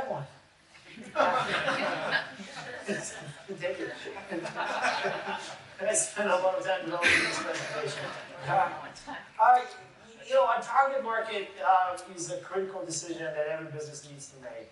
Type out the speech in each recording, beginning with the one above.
one. Take it. I spent a lot of time developing this presentation. You know, a target market is a critical decision that every business needs to make.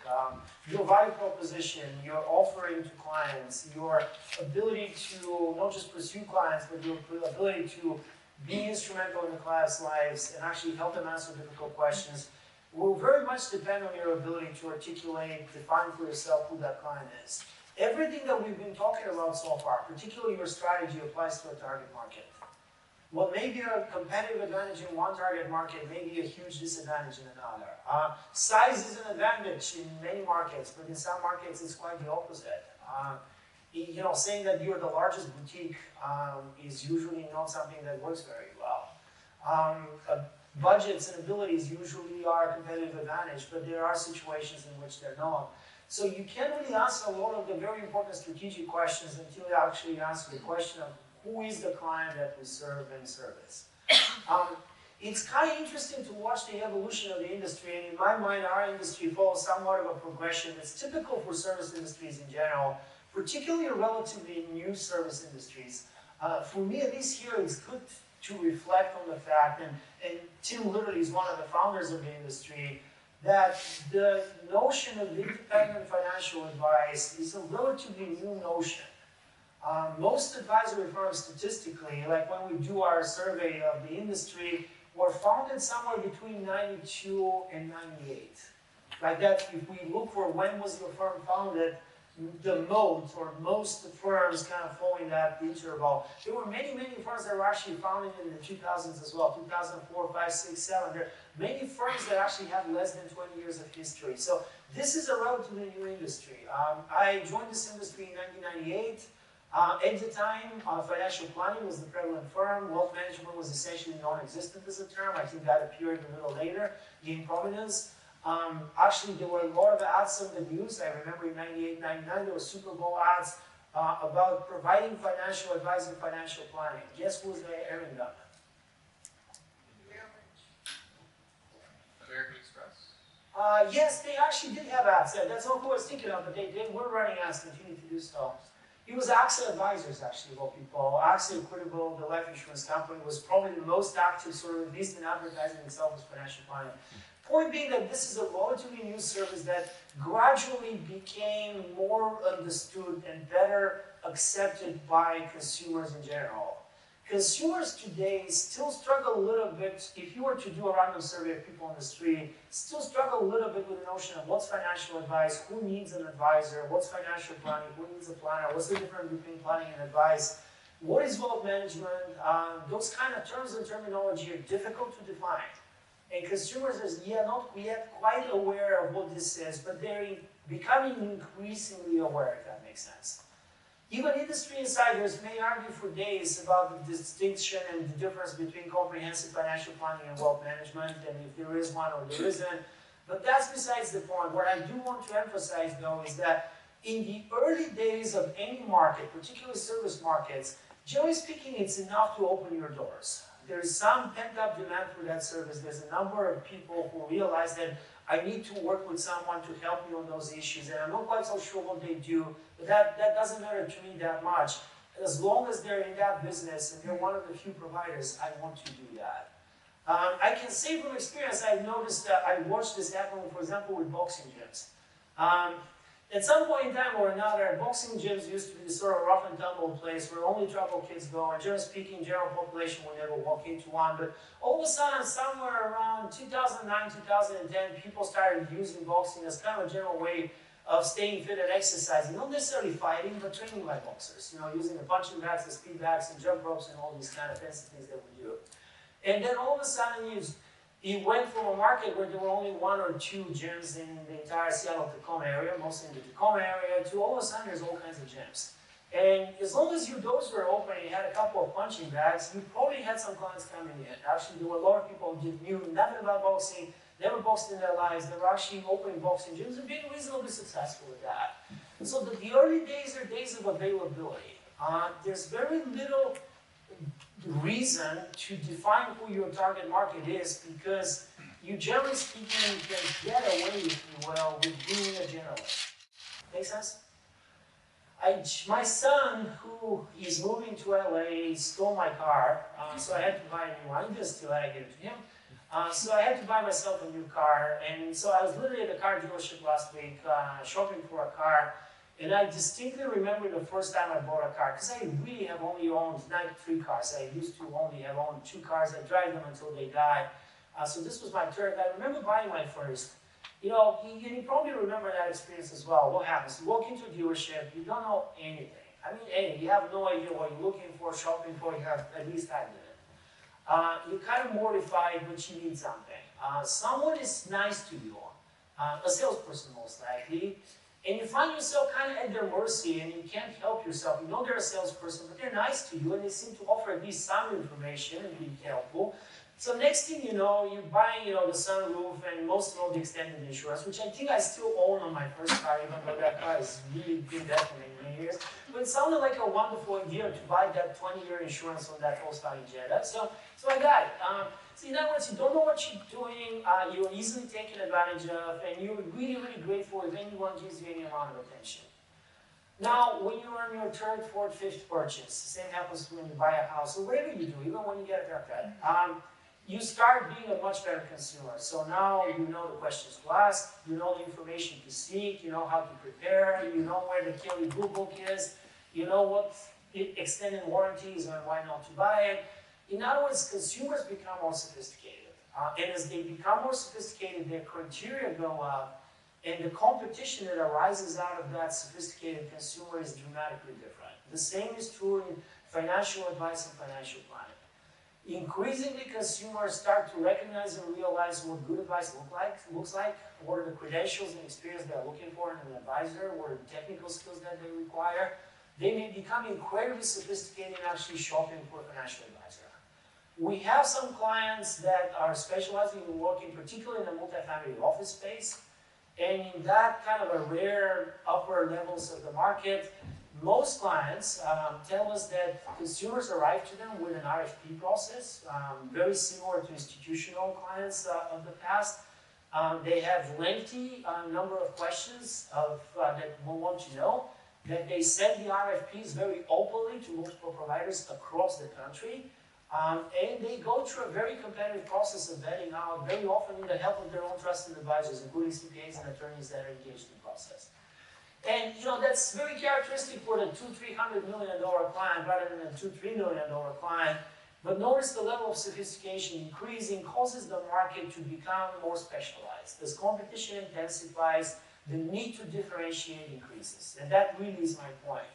Your value proposition, your offering to clients, your ability to not just pursue clients, but your ability to be instrumental in the clients' lives and actually help them answer difficult questions will very much depend on your ability to articulate, define for yourself who that client is. Everything that we've been talking about so far, particularly your strategy, applies to a target market. What may be a competitive advantage in one target market may be a huge disadvantage in another. Size is an advantage in many markets, but in some markets it's quite the opposite. You know, saying that you're the largest boutique is usually not something that works very well. Budgets and abilities usually are a competitive advantage, but there are situations in which they're not. So you can't really answer a lot of the very important strategic questions until you actually answer the question of who is the client that we serve and service. It's kind of interesting to watch the evolution of the industry, and in my mind, our industry follows somewhat of a progression that's typical for service industries in general, particularly relatively new service industries. For me, at least here, it's good to reflect on the fact, and Tim literally is one of the founders of the industry, that the notion of independent financial advice is a relatively new notion. Most advisory firms statistically, like when we do our survey of the industry, were founded somewhere between 92 and 98. Like that, if we look for when was your firm founded, the most firms kind of fall in that interval. There were many firms that were actually founded in the 2000s as well, 2004, 5, 6, 7. There are many firms that actually have less than 20 years of history. So this is a relatively new industry. I joined this industry in 1998. At the time, financial planning was the prevalent firm. Wealth management was essentially non-existent as a term. I think that appeared a little later, gained prominence. Actually, there were a lot of ads on the news. I remember in 98, 99, there were Super Bowl ads about providing financial advice and financial planning. Guess who was airing them? American Express? Yes, they actually did have ads. That's not who I was thinking of, but they were running ads, continue to do so. It was AXA Advisors, actually, of all people. AXA Equitable, the life insurance company, was probably the most active, sort of, at least in advertising itself, as financial planning. Point being that this is a relatively new service that gradually became more understood and better accepted by consumers in general. Consumers today still struggle a little bit, if you were to do a random survey of people on the street, still struggle a little bit with the notion of what's financial advice, who needs an advisor, what's financial planning, who needs a planner, what's the difference between planning and advice, what is wealth management. Those kind of terms and terminology are difficult to define. And consumers are not yet quite aware of what this is, but they're becoming increasingly aware, if that makes sense. Even industry insiders may argue for days about the distinction and the difference between comprehensive financial planning and wealth management, and if there is one or there isn't. But that's besides the point. What I do want to emphasize, though, is that in the early days of any market, particularly service markets, generally speaking, it's enough to open your doors. There's some pent-up demand for that service. There's a number of people who realize that I need to work with someone to help me on those issues, and I'm not quite so sure what they do, but that doesn't matter to me that much. As long as they're in that business and they're one of the few providers, I want to do that. I can say from experience, I've noticed that I watched this happen, for example, with boxing gyms. At some point in time or another, boxing gyms used to be this sort of rough and tumble place where only troubled kids go, and generally speaking, general population would never walk into one. But all of a sudden, somewhere around 2009, 2010, people started using boxing as kind of a general way of staying fit and exercising, not necessarily fighting, but training like boxers. You know, using the punching bags, the speed bags, and jump ropes, and all these kind of fancy things that we do. And then all of a sudden, it went from a market where there were only 1 or 2 gyms in the entire Seattle-Tacoma area, mostly in the Tacoma area, to all of a sudden there's all kinds of gyms. And as long as your doors were open and you had a couple of punching bags, you probably had some clients coming in. Actually, there were a lot of people who knew nothing about boxing, never boxed in their lives. They were actually opening boxing gyms and being reasonably successful with that. So the early days are days of availability. There's very little reason to define who your target market is, because you, generally speaking, can get away, if you will, with being a generalist. sense? My son, who is moving to LA, stole my car, so I had to buy a new one. I didn't steal it, I gave it to him. So I had to buy myself a new car, and so I was literally at a car dealership last week, shopping for a car, and I distinctly remember the first time I bought a car, because I really have only owned, not 3 cars, I used to only have owned 2 cars, I drive them until they die, so this was my third. I remember buying my first. You know, you probably remember that experience as well. What happens? You walk into a dealership, you don't know anything. I mean, hey, you have no idea what you're looking for, shopping for, you have at least I didn't. You're kind of mortified, but you need something. Someone is nice to you, a salesperson most likely, and you find yourself kind of at their mercy and you can't help yourself. You know they're a salesperson, but they're nice to you and they seem to offer at least some information and be helpful. So next thing you know, you're buying, the sunroof and most of all the extended insurance, which I think I still own on my first car, even though that car has really been there for many years. But it sounded like a wonderful idea to buy that 20-year insurance on that Volkswagen Jetta. So I got it. So in other words, you don't know what you're doing, you're easily taken advantage of, and you're really, really grateful if anyone gives you any amount of attention. Now, when you're on your 3rd, 4th, 5th purchase, the same happens when you buy a house, or whatever you do, even when you get a haircut. You start being a much better consumer. So now you know the questions to ask, you know the information to seek, you know how to prepare, you know where the Kelly Blue Book is, you know what extended warranty is and why not to buy it. In other words, consumers become more sophisticated. And as they become more sophisticated, their criteria go up, and the competition that arises out of that sophisticated consumer is dramatically different. The same is true in financial advice and financial planning. Increasingly, consumers start to recognize and realize what good advice looks like, what are the credentials and experience they're looking for in an advisor, what are the technical skills that they require. They may become incredibly sophisticated in actually shopping for a financial advisor. We have some clients that are specializing in working particularly in the multifamily office space, and in that kind of a rare upper levels of the market, most clients tell us that consumers arrive to them with an RFP process, very similar to institutional clients of the past. They have lengthy number of questions that we want to know, that they send the RFPs very openly to multiple providers across the country, and they go through a very competitive process of vetting out, very often with the help of their own trusted advisors, including CPAs and attorneys that are engaged in the process. And that's very characteristic for the $200–300 million client rather than a $2–3 million client. But notice the level of sophistication increasing causes the market to become more specialized. As competition intensifies, the need to differentiate increases. And that really is my point.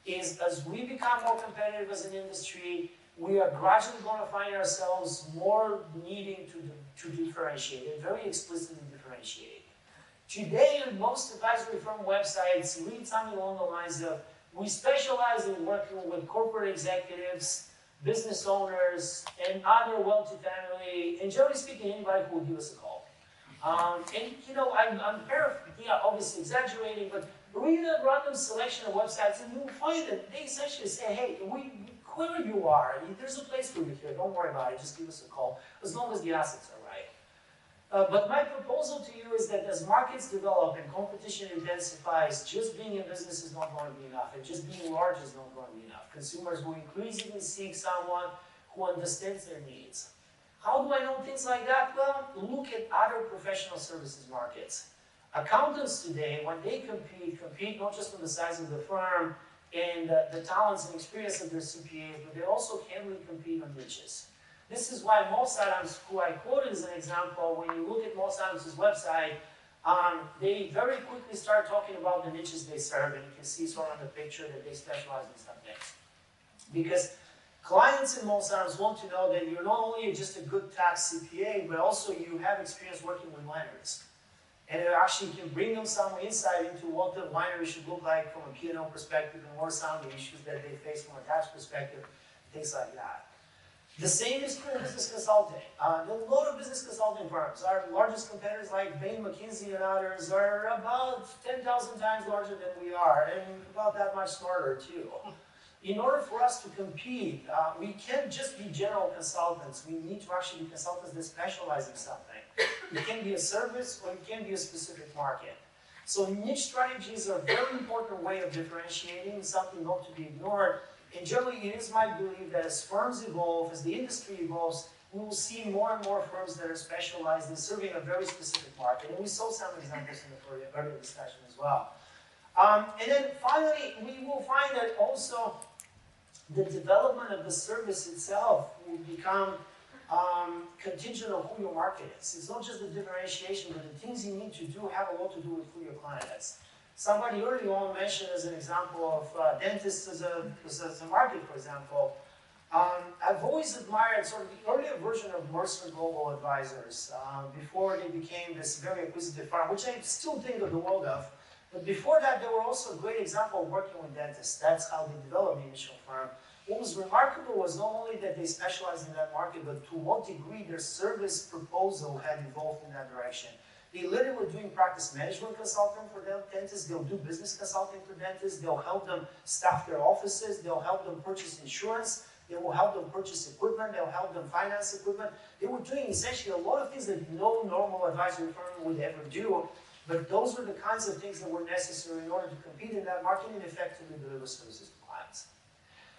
Is as we become more competitive as an industry, we are gradually going to find ourselves more needing to differentiate and very explicitly differentiate. Today, on most advisory firm websites, read something along the lines of, we specialize in working with corporate executives, business owners, and other wealthy family, and generally speaking, anybody who will give us a call. I'm obviously exaggerating, but read a random selection of websites, and you'll find that they essentially say, hey, whoever you are, there's a place for you here, don't worry about it, just give us a call, as long as the assets are right. But my proposal to you is that as markets develop and competition intensifies, just being in business is not going to be enough, and just being large is not going to be enough. Consumers will increasingly seek someone who understands their needs. How do I know things like that? Well, look at other professional services markets. Accountants today, when they compete not just on the size of the firm and the talents and experience of their CPAs, but they also heavily compete on niches. This is why Moss Adams, who I quoted as an example, when you look at Moss Adams' website, they very quickly start talking about the niches they serve, and you can see sort of on the picture that they specialize in some things. Because clients in Moss Adams want to know that you're not only just a good tax CPA, but also you have experience working with wineries. And it actually can bring them some insight into what the winery should look like from a P&L perspective and more sound the issues that they face from a tax perspective, things like that. The same is true in business consulting. There are a lot of business consulting firms. Our largest competitors like Bain, McKinsey, and others are about 10,000 times larger than we are, and about that much smarter too. In order for us to compete, we can't just be general consultants. We need to actually be consultants that specialize in something. It can be a service or it can be a specific market. So niche strategies are a very important way of differentiating, something not to be ignored. And generally, it is my belief that as firms evolve, as the industry evolves, we will see more and more firms that are specialized in serving a very specific market. And we saw some examples in the earlier discussion as well. And then finally, we will find that also the development of the service itself will become contingent on who your market is. It's not just the differentiation, but the things you need to do have a lot to do with who your client is. Somebody early on mentioned as an example of dentists as a market, for example. I've always admired sort of the earlier version of Mercer Global Advisors before they became this very acquisitive firm, which I still think of the world of. But before that, they were also a great example of working with dentists. That's how they developed the initial firm. What was remarkable was not only that they specialized in that market, but to what degree their service proposal had evolved in that direction. They literally were doing practice management consulting for dentists. They'll do business consulting for dentists. They'll help them staff their offices. They'll help them purchase insurance. They will help them purchase equipment. They'll help them finance equipment. They were doing essentially a lot of things that no normal advisory firm would ever do. But those were the kinds of things that were necessary in order to compete in that market and effectively deliver services to clients.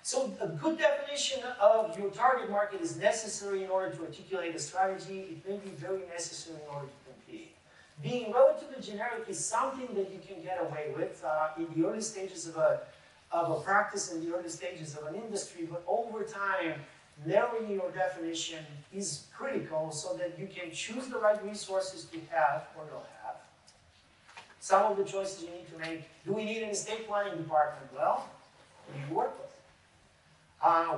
So a good definition of your target market is necessary in order to articulate a strategy. It may be very necessary in order to compete. Being relatively generic is something that you can get away with in the early stages of a practice, in the early stages of an industry, but over time, narrowing your definition is critical so that you can choose the right resources to have or not have. Some of the choices you need to make: do we need an estate planning department? Well, who do you work with?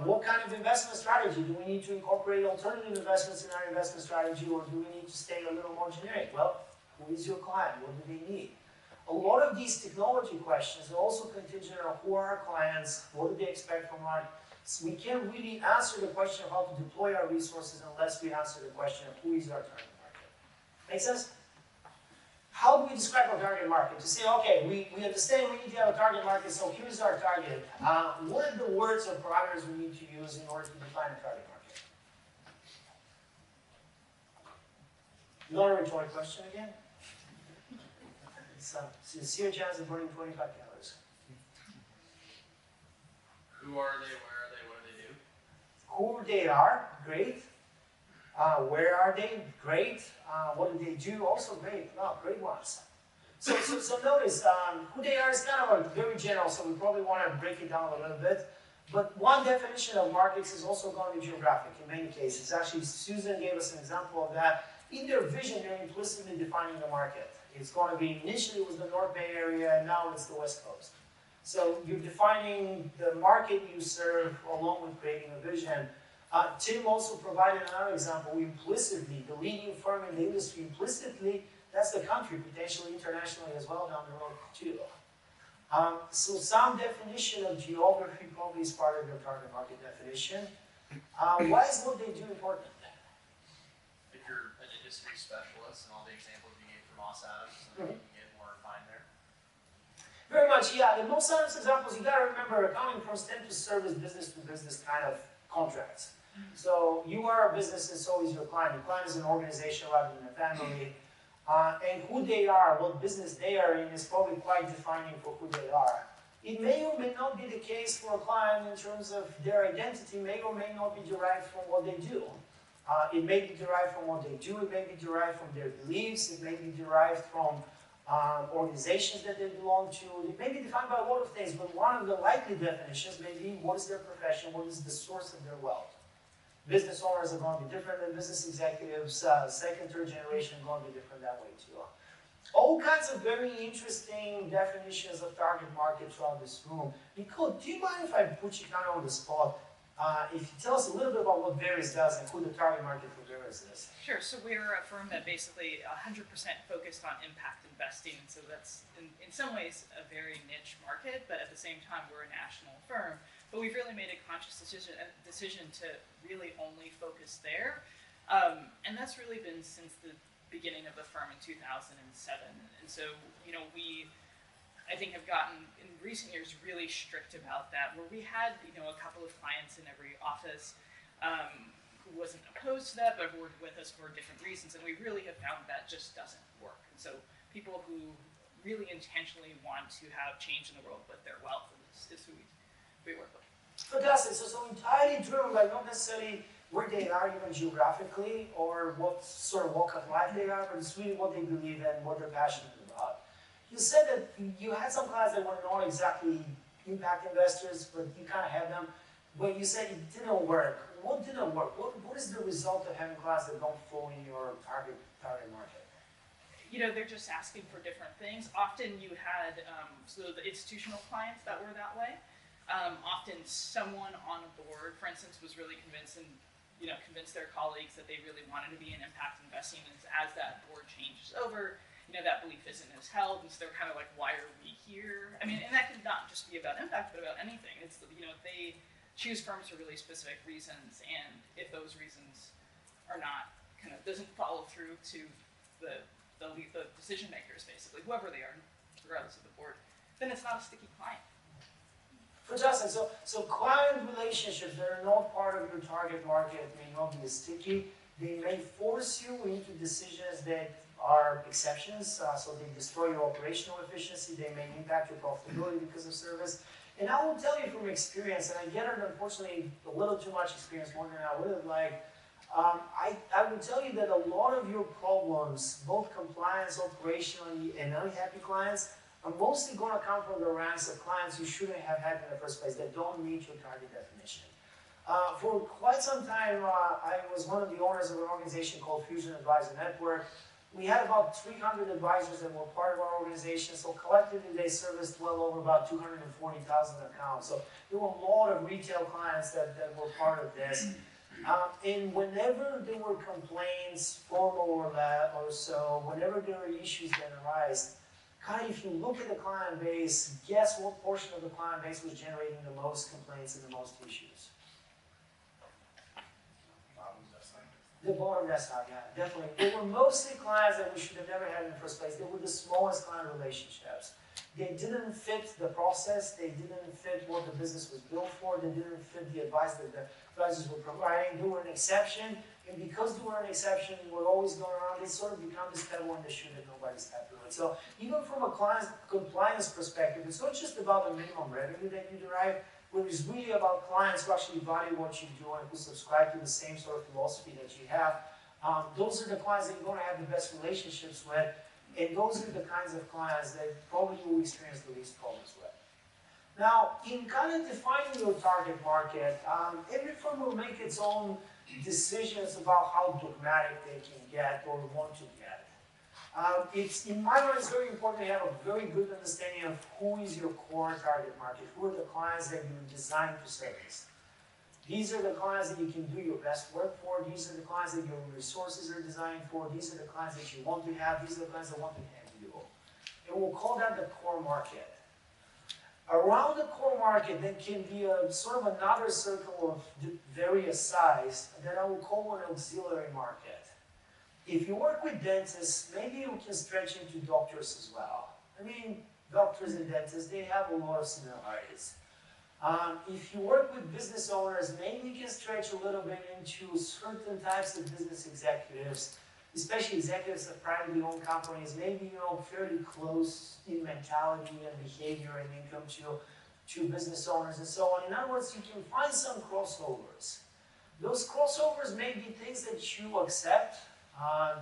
What kind of investment strategy? Do we need to incorporate alternative investments in our investment strategy, or do we need to stay a little more generic? Well, who is your client? What do they need? A lot of these technology questions are also contingent on who are our clients, what do they expect from us. So we can't really answer the question of how to deploy our resources unless we answer the question of who is our target market. Make sense? How do we describe our target market? To say, okay, we understand we need to have a target market, so here's our target. What are the words or parameters we need to use in order to define a target market? Not a rhetoric question again. It's a sincere chance of burning 25 calories. Who are they? Where are they? What do they do? Who they are, great. Where are they? Great. What do they do? Also great. Wow, great ones. So notice, who they are is kind of a very general, so we probably want to break it down a little bit. But one definition of markets is also going to be geographic in many cases. Actually, Susan gave us an example of that. In their vision, they're implicitly defining the market. It's going to be, initially it was the North Bay area, and now it's the West Coast. So you're defining the market you serve along with creating a vision. Tim also provided another example. Implicitly, the leading firm in the industry, implicitly, that's the country, potentially internationally as well down the road too. So some definition of geography probably is part of your target market definition. Why is what they do important? If you're an industry specialist, and all the examples you gave from Moss Adams, you can get more refined there. Very much, yeah. The most Adams examples, you got to remember, accounting firms tend to serve as business-to-business kind of contracts. So you are a business and so is your client. Your client is an organization rather than a family. And who they are, what business they are in is probably quite defining for who they are. It may or may not be the case for a client in terms of their identity may or may not be derived from what they do. It may be derived from what they do, it may be derived from their beliefs, it may be derived from organizations that they belong to. It may be defined by a lot of things, but one of the likely definitions may be what is their profession, what is the source of their wealth. Business owners are going to be different than business executives. Second, third generation are going to be different that way too. All kinds of very interesting definitions of target market throughout this room. Nicole, do you mind if I put you kind of on the spot? If you tell us a little bit about what Varys does and who the target market for Varys is. Sure. So we're a firm that basically 100% focused on impact investing. So that's in some ways a very niche market, but at the same time we're a national firm. But we've really made a conscious decision to really only focus there. And that's really been since the beginning of the firm in 2007. And so, you know, we, I think, have gotten in recent years really strict about that, where we had, you know, a couple of clients in every office who wasn't opposed to that, but who worked with us for different reasons. And we really have found that just doesn't work. And so people who really intentionally want to have change in the world with their wealth. Is who we work with. Fantastic. So entirely driven by not necessarily where they are even geographically or what sort of walk of life they are, but it's really what they believe in, what they're passionate about. You said that you had some clients that were not exactly impact investors, but you kind of had them. But you said it didn't work. What didn't work? What is the result of having clients that don't fall in your target market? They're just asking for different things. Often you had, so the institutional clients that were that way. Often someone on a board, for instance, was really convinced their colleagues that they really wanted to be in impact investing. And as that board changes over, that belief isn't as held, and so they're kind of like, why are we here? I mean, and that could not just be about impact, but about anything. It's, they choose firms for really specific reasons, and if those reasons are not, doesn't follow through to the decision makers, basically, whoever they are, regardless of the board, then it's not a sticky client. Fantastic. So client relationships that are not part of your target market may not be as sticky. They may force you into decisions that are exceptions, so they destroy your operational efficiency. They may impact your profitability because of service. And I will tell you from experience, and I get it, unfortunately, a little too much experience, more than I would have liked. I will tell you that a lot of your problems, both compliance, operationally, and unhappy clients, are mostly going to come from the ranks of clients you shouldn't have had in the first place that don't meet your target definition. For quite some time, I was one of the owners of an organization called Fusion Advisor Network. We had about 300 advisors that were part of our organization, so collectively they serviced well over about 240,000 accounts. So there were a lot of retail clients that were part of this. And whenever there were complaints, formal or so, whenever there were issues that arise, if you look at the client base, guess what portion of the client base was generating the most complaints and the most issues? The bottom decile, yeah, definitely. They were mostly clients that we should have never had in the first place. They were the smallest client relationships. They didn't fit the process. They didn't fit what the business was built for. They didn't fit the advice that the advisors were providing. They were an exception. And because they were an exception, they were always going around, they sort of become this pebble in the shoe that nobody's happy with. So even from a client compliance perspective, it's not just about the minimum revenue that you derive, but it's really about clients who actually value what you do and who subscribe to the same sort of philosophy that you have. Those are the clients that you're going to have the best relationships with, and those are the kinds of clients that probably you will experience the least problems with. Now, in defining your target market, every firm will make its own decisions about how dogmatic they can get or want to get. It's, in my mind, it's very important to have a very good understanding of who is your core target market, who are the clients that you're designed to service. These are the clients that you can do your best work for. These are the clients that your resources are designed for. These are the clients that you want to have. These are the clients that want to have you. And we'll call that the core market. Around the core market, there can be a sort of another circle of various size that I will call an auxiliary market. If you work with dentists, maybe you can stretch into doctors as well. I mean, doctors and dentists, they have a lot of similarities. If you work with business owners, maybe you can stretch a little bit into certain types of business executives, especially executives of privately owned companies, maybe fairly close in mentality and behavior and income to business owners and so on. In other words, you can find some crossovers. Those crossovers may be things that you accept.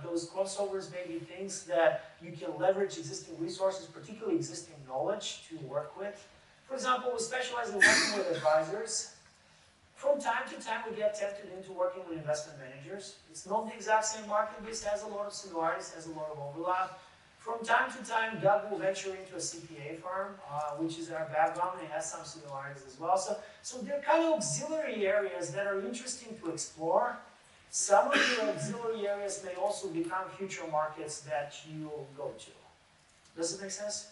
Those crossovers may be things that you can leverage existing resources, particularly existing knowledge, to work with. For example, we specialize in working with advisors. From time to time, we get tempted into working with investment managers. It's not the exact same market, but it has a lot of similarities, has a lot of overlap. From time to time, Doug will venture into a CPA firm, which is our background, and it has some similarities as well. So they're kind of auxiliary areas that are interesting to explore. Some of your auxiliary areas may also become future markets that you will go to. Does it make sense?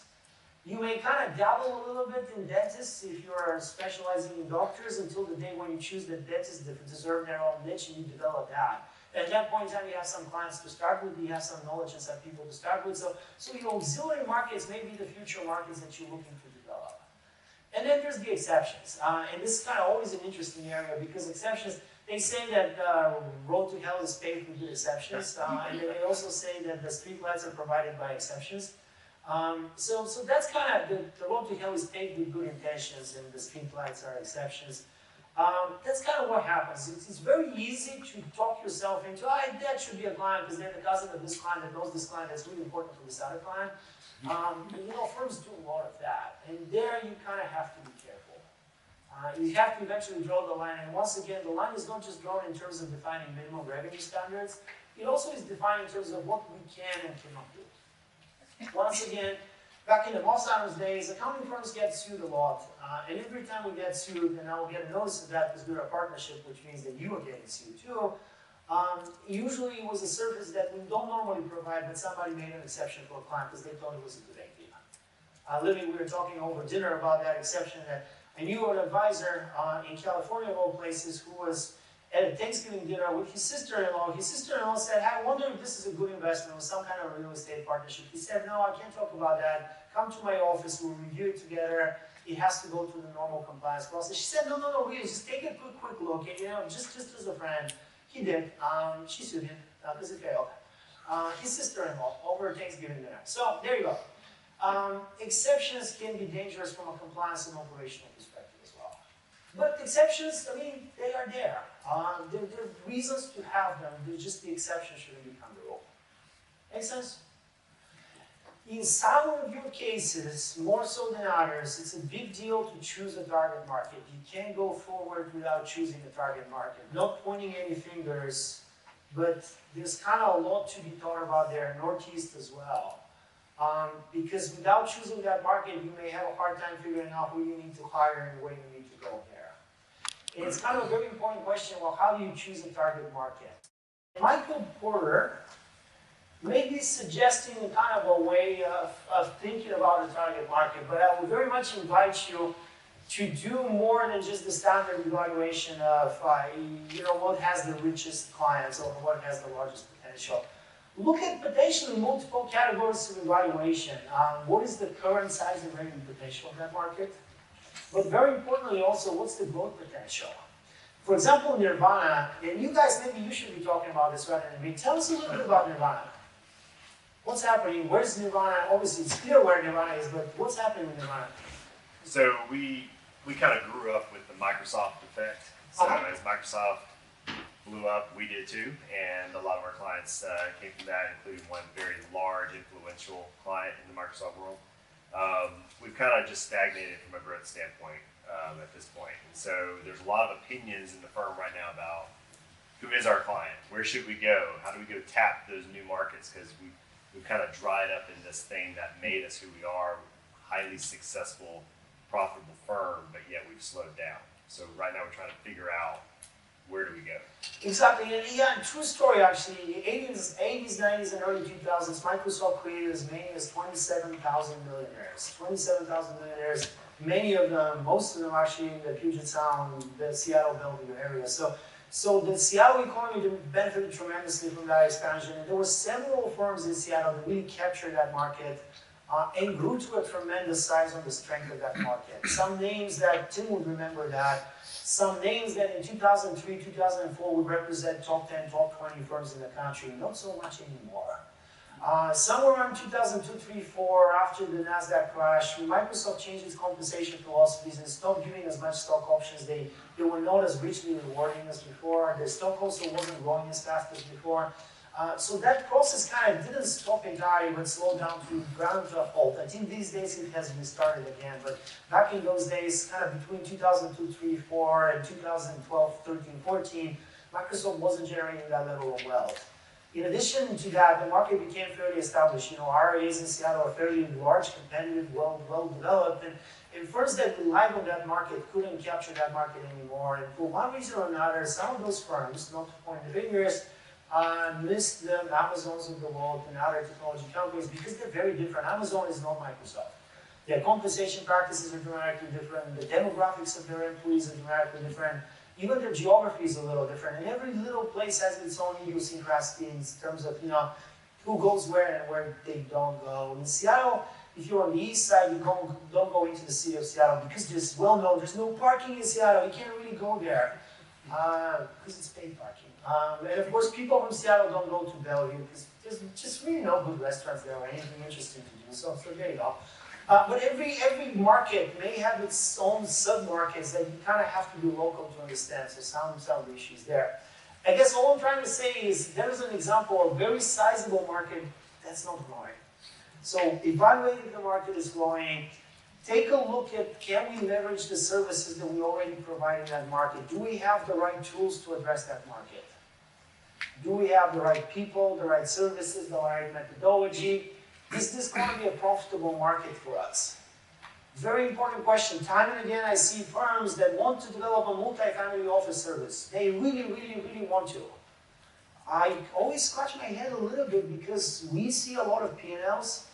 You may kind of dabble a little bit in dentists if you are specializing in doctors until the day when you choose that dentists deserve their own niche and you develop that. At that point in time, you have some clients to start with, you have some knowledge and some people to start with. So your auxiliary markets may be the future markets that you're looking to develop. And then there's the exceptions. And this is kind of always an interesting area because exceptions, they say that road to hell is paved with good exceptions. And then they also say that the street lights are provided by exceptions. So that's kind of the road to hell is paved with good intentions, and the streetlights are exceptions. That's kind of what happens. It's very easy to talk yourself into, that should be a client because they're the cousin of this client that knows this client that's really important for this other client. Firms do a lot of that, and there you kind of have to be careful. You have to eventually draw the line, and once again, the line is not just drawn in terms of defining minimum revenue standards, it also is defined in terms of what we can and cannot do. Once again, back in the Alzheimer's days, accounting firms get sued a lot, and every time we get sued, and I will get a notice of that because we're a partnership, which means that you are getting sued too, usually it was a service that we don't normally provide, but somebody made an exception for a client because they thought it was a good idea. Literally, we were talking over dinner about that exception that I knew an advisor in California, of all places, who was at a Thanksgiving dinner with his sister-in-law. His sister-in-law said, "I wonder if this is a good investment with some kind of real estate partnership." He said, "No, I can't talk about that. Come to my office, we'll review it together. It has to go through the normal compliance process." She said, no, really, just take a quick look, and, just as a friend." He did. She sued him because it failed. His sister-in-law over Thanksgiving dinner. So there you go. Exceptions can be dangerous from a compliance and operational perspective as well. But exceptions, they are there. There are reasons to have them. They're just the exception shouldn't become the rule. Make sense? In some of your cases, more so than others, it's a big deal to choose a target market. You can't go forward without choosing a target market. Not pointing any fingers, but there's kind of a lot to be thought about there, Northeast as well. Because without choosing that market, you may have a hard time figuring out who you need to hire and where you need to go there. And it's kind of a very important question, well, how do you choose a target market? Michael Porter may be suggesting kind of a way of thinking about the target market, but I would very much invite you to do more than just the standard evaluation of what has the richest clients or what has the largest potential. Look at potentially multiple categories of evaluation. What is the current size and revenue potential of that market? But very importantly also, what's the growth potential? For example, Nirvana, and you guys, maybe you should be talking about this rather than me. Tell us a little bit about Nirvana. What's happening? Where's Nirvana? Obviously, it's clear where Nirvana is, but what's happening with Nirvana? So we kind of grew up with the Microsoft effect. So as Microsoft blew up, we did too, and a lot of our clients came from that, including one very large, influential client in the Microsoft world. We've kind of just stagnated from a growth standpoint at this point. And so there's a lot of opinions in the firm right now about who is our client, where should we go, how do we go tap those new markets, because we've kind of dried up in this thing that made us who we are, highly successful, profitable firm, but yet we've slowed down. So right now we're trying to figure out, where do we go? Exactly, and yeah, true story actually. 80s, 90s, and early 2000s, Microsoft created as many as 27,000 millionaires. 27,000 millionaires, many of them, most of them actually in the Puget Sound, the Seattle, Bellevue area. So the Seattle economy benefited tremendously from that expansion, and there were several firms in Seattle that really captured that market and grew to a tremendous size on the strength of that market. Some names that Tim would remember that, some names that in 2003, 2004 would represent top 10, top 20 firms in the country, not so much anymore. Somewhere around 2002, 3, 4, after the NASDAQ crash, Microsoft changed its compensation philosophies and stopped giving as much stock options. They were not as richly rewarding as before. The stock also wasn't growing as fast as before. So that process kind of didn't stop entirely, but slowed down to ground to a halt. I think these days it has restarted again, but back in those days, kind of between 2002, 3, 4, and 2012, 13, 14, Microsoft wasn't generating that level of wealth. In addition to that, the market became fairly established. RIAs in Seattle are fairly large, competitive, well-developed, and firms that relied on that market couldn't capture that market anymore. And for one reason or another, some of those firms, not to point the fingers, missed the Amazons of the world and other technology companies because they're very different. Amazon is not Microsoft. Their compensation practices are dramatically different. The demographics of their employees are dramatically different. Even their geography is a little different. And every little place has its own idiosyncrasy in terms of who goes where and where they don't go. In Seattle, if you're on the east side, you don't go into the city of Seattle because there's no parking in Seattle. You can't really go there because it's paid parking. And of course, people from Seattle don't go to Bellevue because there's just really no good restaurants there or anything interesting to do. So there you go. But every market may have its own sub-markets that you kind of have to be local to understand. So some issues there. I guess all I'm trying to say is there's an example of a very sizable market that's not growing. So evaluate if the market is growing. Take a look at, can we leverage the services that we already provide in that market? Do we have the right tools to address that market? Do we have the right people, the right services, the right methodology? Is this going to be a profitable market for us? Very important question. Time and again, I see firms that want to develop a multi-family office service. They really, really, really want to. I always scratch my head a little bit because we see a lot of P&Ls.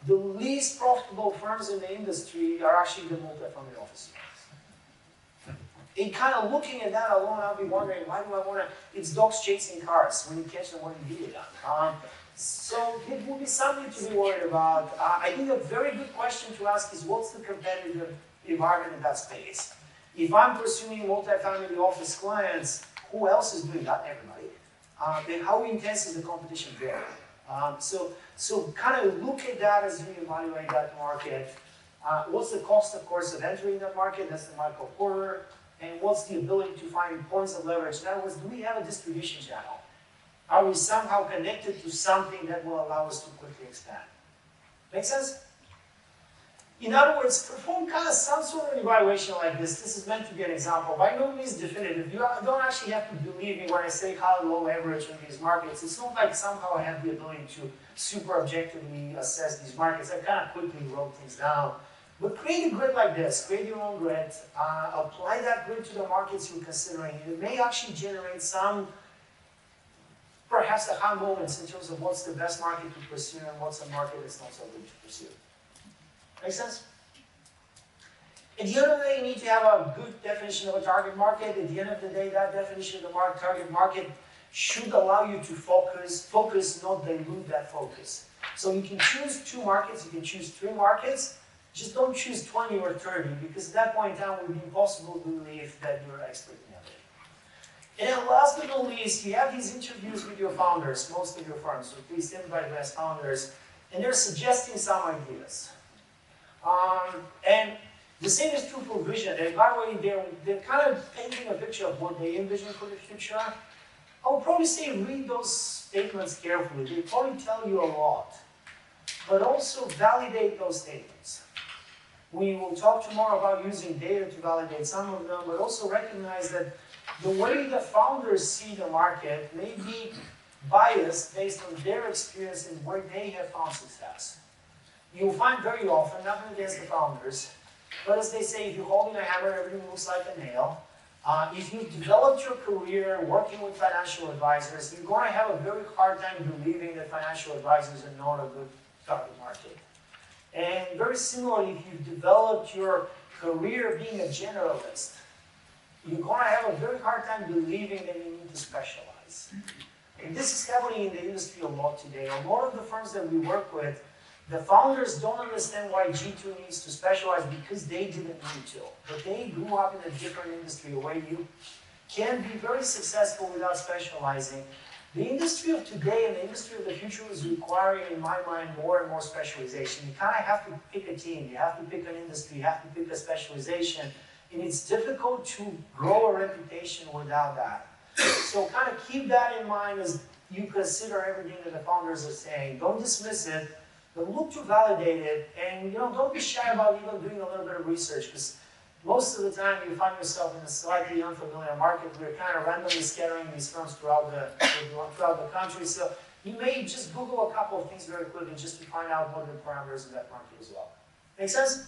The least profitable firms in the industry are actually the multi-family office firms. In kind of looking at that alone, I'll be wondering, why do I want to, it's dogs chasing cars. When you catch them, when you get it done. So it will be something to be worried about. I think a very good question to ask is, what's the competitive environment in that space? If I'm pursuing multi-family office clients, who else is doing that? Everybody. Then how intense is the competition there? So kind of look at that as you evaluate that market. What's the cost, of course, of entering that market? That's the Michael Porter. And what's the ability to find points of leverage? In other words, do we have a distribution channel? Are we somehow connected to something that will allow us to quickly expand? Make sense? In other words, perform kind of some sort of evaluation like this. This is meant to be an example. By no means definitive. You don't actually have to believe me when I say how low average in these markets. It's not like somehow I have the ability to super objectively assess these markets. I kind of quickly wrote things down. But create a grid like this. Create your own grid. Apply that grid to the markets you're considering. It may actually generate some perhaps aha moments in terms of what's the best market to pursue and what's a market that's not so good to pursue. Make sense? At the end of the day, you need to have a good definition of a target market. At the end of the day, that definition of the target market should allow you to focus, not dilute that focus. So you can choose 2 markets, you can choose 3 markets, just don't choose 20 or 30, because at that point in time it would be impossible to believe that you're an expert in everything. And then last but not least, you have these interviews with your founders, most of your firms, so please everybody who has founders, and they're suggesting some ideas. And the same is true for vision. And by the way, they're kind of painting a picture of what they envision for the future. I would probably say read those statements carefully. They probably tell you a lot. But also validate those statements. We will talk tomorrow about using data to validate some of them, but also recognize that the way the founders see the market may be biased based on their experience and where they have found success. You'll find very often, nothing against the founders, but as they say, if you're holding a hammer, everything looks like a nail. If you've developed your career working with financial advisors, you're going to have a very hard time believing that financial advisors are not a good target market. And very similarly, if you've developed your career being a generalist, you're going to have a very hard time believing that you need to specialize. And this is happening in the industry a lot today. A lot of the firms that we work with, the founders don't understand why G2 needs to specialize because they didn't need to. But they grew up in a different industry where you can be very successful without specializing. The industry of today and the industry of the future is requiring, in my mind, more and more specialization. You kind of have to pick a team, you have to pick an industry, you have to pick a specialization. And it's difficult to grow a reputation without that. So kind of keep that in mind as you consider everything that the founders are saying. Don't dismiss it. But look to validate it, and don't be shy about even doing a little bit of research, because most of the time you find yourself in a slightly unfamiliar market. We're kind of randomly scattering these firms throughout the country, so you may just Google a couple of things very quickly just to find out what are the parameters of that market as well. Make sense?